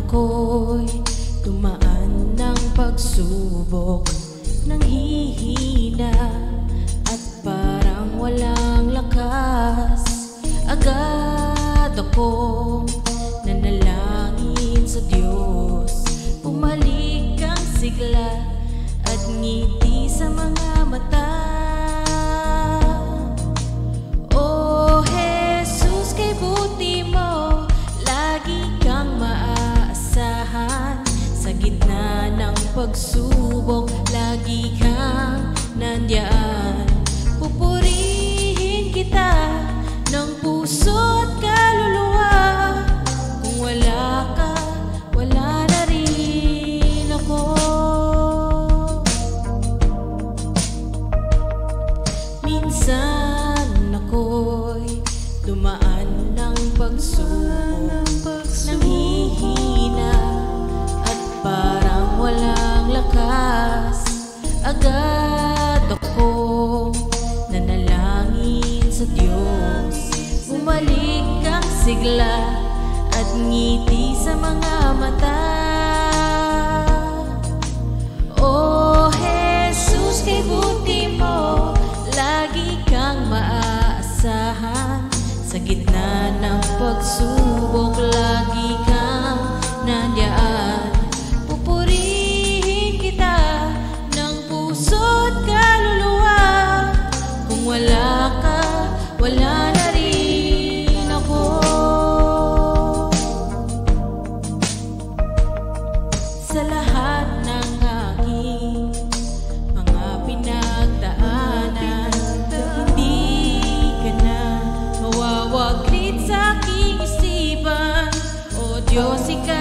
ako'y dumaan ng pagsubok, nang hihina at parang walang lakas. Agad akong nanalangin sa Diyos, bumalik ang sigla at ngiti sa mga mata. Oh Jesus, kay buti mo, lagi kang maaasahan. Sa gitna ng pagsubok, lagi kang nandiyan. Pupurihin kita ng puso at kaluluwa. Kung wala ka, wala na rin ako. Minsan ako'y dumaan ng pagsubok, nanghihina at parang walang lakas. Agad akong nanalangin sa Diyos, bumalik ang sigla at ngiti sa mga mata. Oh Jesus, kay buti mo, lagi kang maaasahan. Sa gitna ng pagsubok, lagi kang nandiyan. Pupurihin kita ng puso at kaluluwa. Kung wala ka, wala na rin ako. Sa lahat ng aking mga pinagdaanan, hindi ka na mawawaglit sa aking isipan. O Diyos, ikaw